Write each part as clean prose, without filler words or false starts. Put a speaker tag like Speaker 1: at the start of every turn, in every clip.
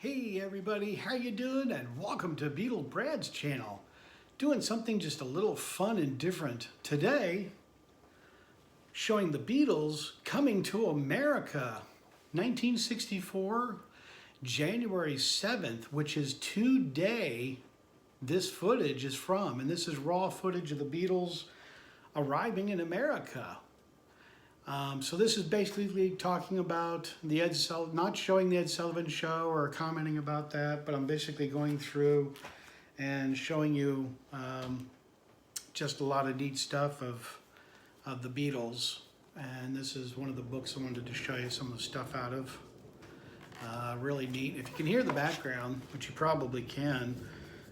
Speaker 1: Hey everybody, how you doing? And welcome to Beatle Brand's channel. Doing something just a little fun and different today, showing the Beatles coming to America, 1964, January 7th, which is today this footage is from. And this is raw footage of the Beatles arriving in America. So this is basically talking about the Ed Sullivan, not showing the Ed Sullivan Show or commenting about that, but I'm basically going through and showing you just a lot of neat stuff of the Beatles. And this is one of the books I wanted to show you some of the stuff out of. Really neat. If you can hear the background, which you probably can,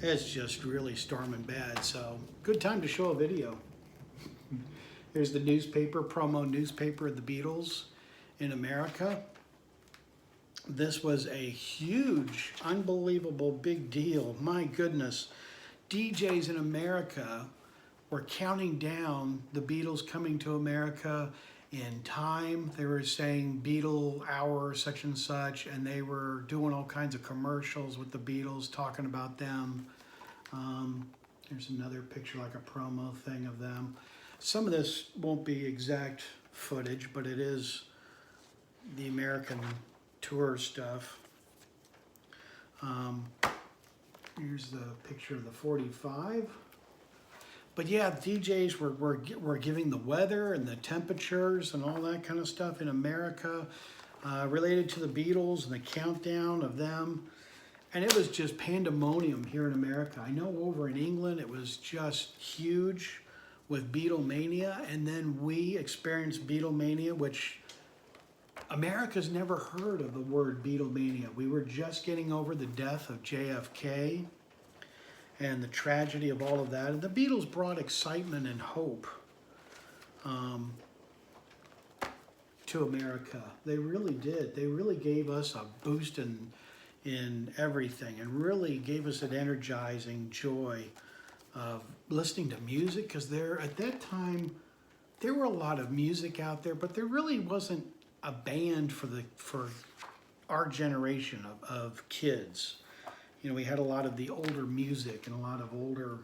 Speaker 1: it's just really storming bad. So good time to show a video. Here's the newspaper, promo newspaper of the Beatles in America. This was a huge, unbelievable big deal. My goodness. DJs in America were counting down the Beatles coming to America in time. They were saying Beatle hour, such and such, and they were doing all kinds of commercials with the Beatles, talking about them. Here's another picture, like a promo thing of them. Some of this won't be exact footage, but it is the American tour stuff. Here's the picture of the 45. But yeah, DJs were giving the weather and the temperatures and all that kind of stuff in America related to the Beatles and the countdown of them. And it was just pandemonium here in America. I know over in England it was just huge with Beatlemania, and then we experienced Beatlemania, which America's never heard of the word Beatlemania. We were just getting over the death of JFK and the tragedy of all of that. And the Beatles brought excitement and hope to America. They really did. They really gave us a boost in everything and really gave us an energizing joy of listening to music, because there at that time there were a lot of music out there, but there really wasn't a band for our generation of kids. You know, we had a lot of the older music and a lot of older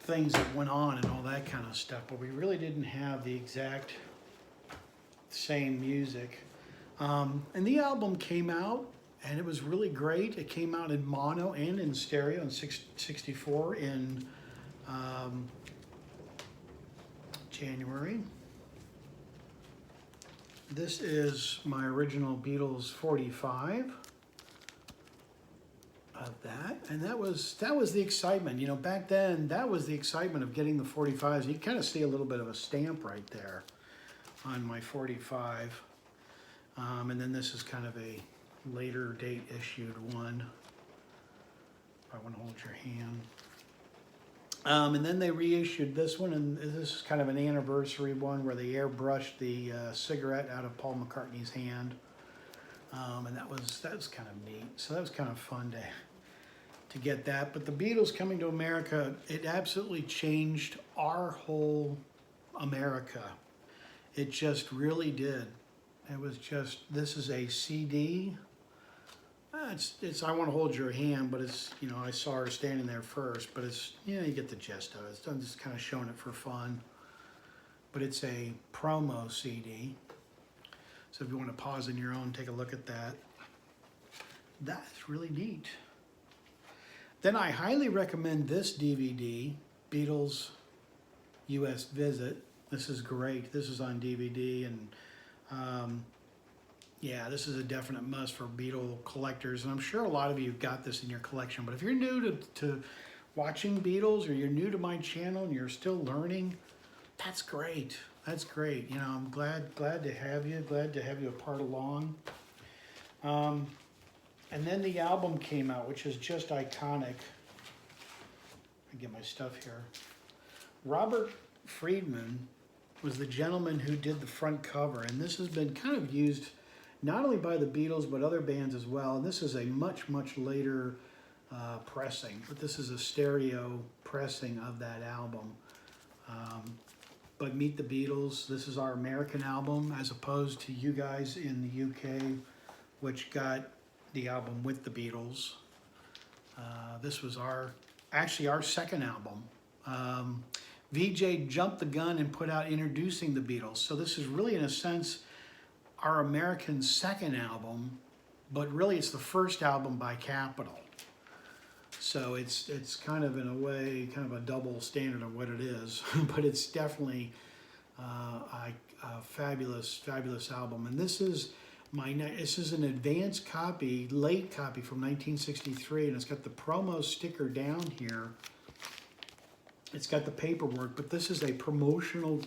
Speaker 1: things that went on and all that kind of stuff, but we really didn't have the exact same music. And the album came out, and it was really great. It came out in mono and in stereo in 64 in January. This is my original Beatles 45 of that. And that was the excitement. You know, back then, that was the excitement of getting the 45s. You kind of see a little bit of a stamp right there on my 45. And then this is kind of a later date issued one. I want to hold your hand. And then they reissued this one, and this is kind of an anniversary one where they airbrushed the cigarette out of Paul McCartney's hand. And that was kind of neat. So that was kind of fun to get that. But the Beatles coming to America, it absolutely changed our whole America. It just really did. It was just, this is a CD. It's I Want to Hold Your Hand, but it's, you know, I saw her standing there first, but it's, you know, you get the gist of it. I'm just kind of showing it for fun. But it's a promo CD. So if you want to pause on your own, take a look at that. That's really neat. Then I highly recommend this DVD, Beatles US Visit. This is great. This is on DVD, and yeah, this is a definite must for Beatle collectors, and I'm sure a lot of you have got this in your collection. But if you're new to watching Beatles, or you're new to my channel and you're still learning, that's great. That's great. You know, I'm glad to have you. Glad to have you a part along. And then the album came out, which is just iconic. I get my stuff here. Robert Friedman was the gentleman who did the front cover, and this has been kind of used not only by the Beatles but other bands as well. And this is a much later pressing, but this is a stereo pressing of that album. But Meet the Beatles, this is our American album, as opposed to you guys in the UK, which got the album with the Beatles. This was actually our second album. VJ jumped the gun and put out Introducing the Beatles. So this is really, in a sense, our American second album, but really it's the first album by Capitol. So it's kind of, in a way, kind of a double standard of what it is, but it's definitely a fabulous album. And this is an advanced copy, late copy from 1963, and it's got the promo sticker down here. It's got the paperwork, but this is a promotional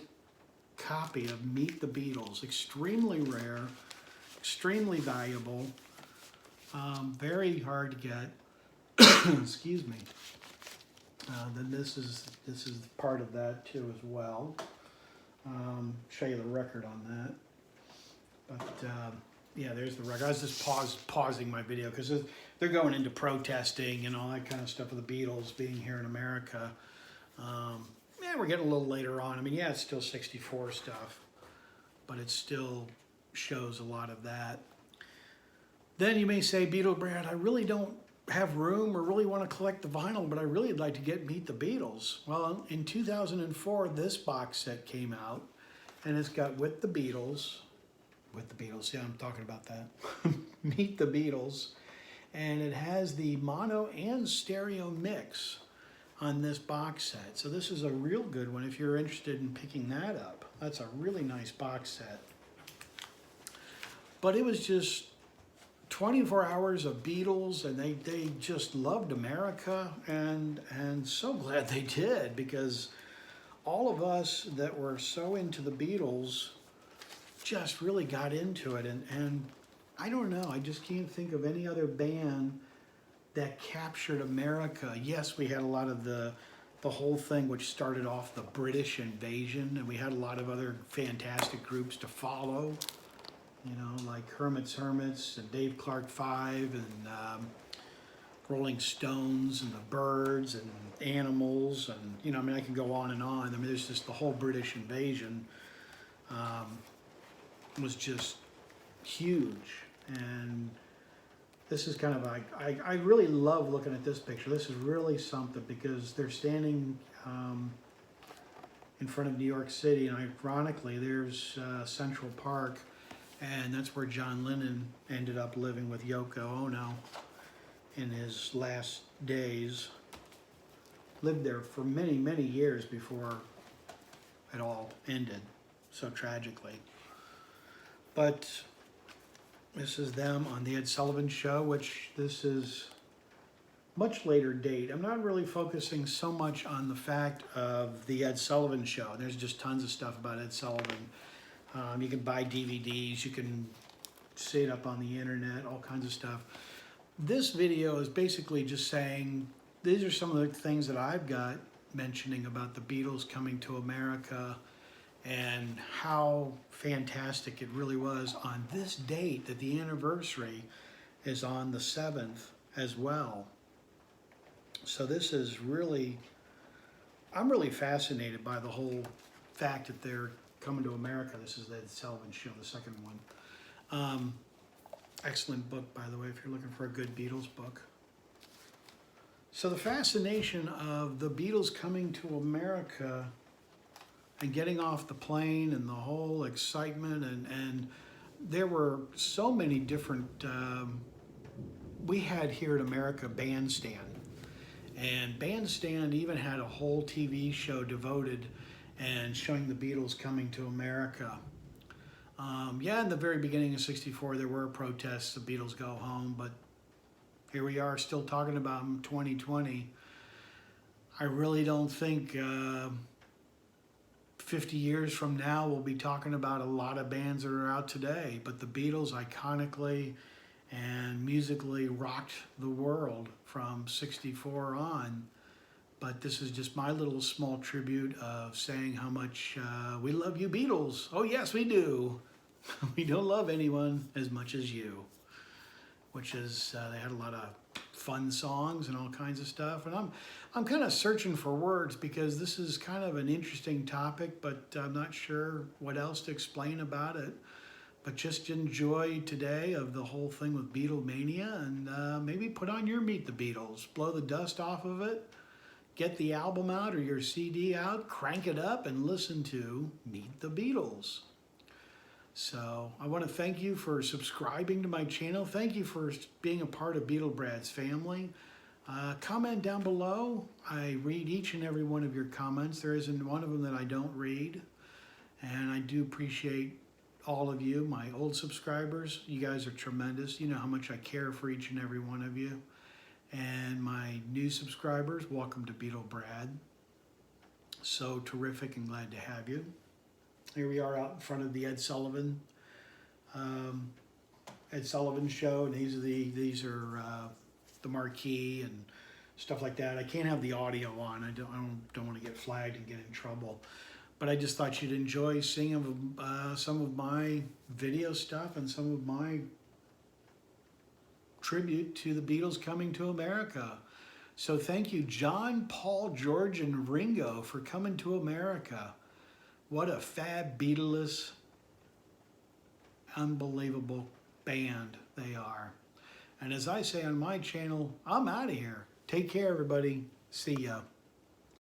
Speaker 1: copy of Meet the Beatles. Extremely rare, extremely valuable, very hard to get. Excuse me. Then this is part of that too as well. Show you the record on that. But yeah, there's the record. I was just pausing my video because they're going into protesting and all that kind of stuff with the Beatles being here in America. Yeah, we're getting a little later on. I mean, yeah, it's still 64 stuff, but it still shows a lot of that. Then you may say, Beatle Brand, I really don't have room or really want to collect the vinyl, but I really would like to get Meet the Beatles. Well, in 2004, this box set came out, and it's got With the Beatles, yeah, I'm talking about that, Meet the Beatles, and it has the mono and stereo mix on this box set. So this is a real good one if you're interested in picking that up. That's a really nice box set. But it was just 24 hours of Beatles, and they just loved America, and so glad they did, because all of us that were so into the Beatles just really got into it, and I don't know, I just can't think of any other band that captured America. Yes, we had a lot of the whole thing which started off the British invasion, and we had a lot of other fantastic groups to follow, you know, like Hermits and Dave Clark 5 and Rolling Stones and the Byrds and Animals, and, you know, I mean, I can go on and on. I mean, there's just the whole British invasion was just huge. And this is kind of like, I really love looking at this picture. This is really something, because they're standing in front of New York City, and ironically, there's Central Park, and that's where John Lennon ended up living with Yoko Ono in his last days. Lived there for many, many years before it all ended so tragically. But this is them on the Ed Sullivan Show, which this is much later date. I'm not really focusing so much on the fact of the Ed Sullivan Show. There's just tons of stuff about Ed Sullivan. You can buy DVDs, you can see it up on the internet, all kinds of stuff. This video is basically just saying, these are some of the things that I've got mentioning about the Beatles coming to America, and how fantastic it really was on this date, that the anniversary is on the 7th as well. So this is really, I'm really fascinated by the whole fact that they're coming to America. This is the Ed Sullivan Show, the second one. Excellent book, by the way, if you're looking for a good Beatles book. So the fascination of the Beatles coming to America and getting off the plane, and the whole excitement, and there were so many different, we had here in America Bandstand, and Bandstand even had a whole TV show devoted and showing the Beatles coming to America. Yeah, in the very beginning of '64 there were protests, the Beatles go home, but here we are still talking about them 2020. I really don't think 50 years from now we'll be talking about a lot of bands that are out today, but the Beatles iconically and musically rocked the world from '64 on. But this is just my little small tribute of saying how much we love you Beatles. Oh yes, we do. We don't love anyone as much as you. Which is, they had a lot of fun songs and all kinds of stuff. And I'm kind of searching for words, because this is kind of an interesting topic, but I'm not sure what else to explain about it. But just enjoy today of the whole thing with Beatlemania, and maybe put on your Meet the Beatles. Blow the dust off of it. Get the album out or your CD out, crank it up, and listen to Meet the Beatles. So I want to thank you for subscribing to my channel. Thank you for being a part of Beatle Brand's family. Comment down below. I read each and every one of your comments. There isn't one of them that I don't read. And I do appreciate all of you, my old subscribers. You guys are tremendous. You know how much I care for each and every one of you. And my new subscribers, welcome to Beatle Brand. So terrific and glad to have you. Here we are out in front of the Ed Sullivan show, and these are the marquee and stuff like that. I can't have the audio on. I don't want to get flagged and get in trouble. But I just thought you'd enjoy seeing some of my video stuff and some of my tribute to the Beatles coming to America. So thank you, John, Paul, George, and Ringo, for coming to America. What a fabulous, unbelievable band they are. And as I say on my channel, I'm out of here. Take care, everybody. See ya.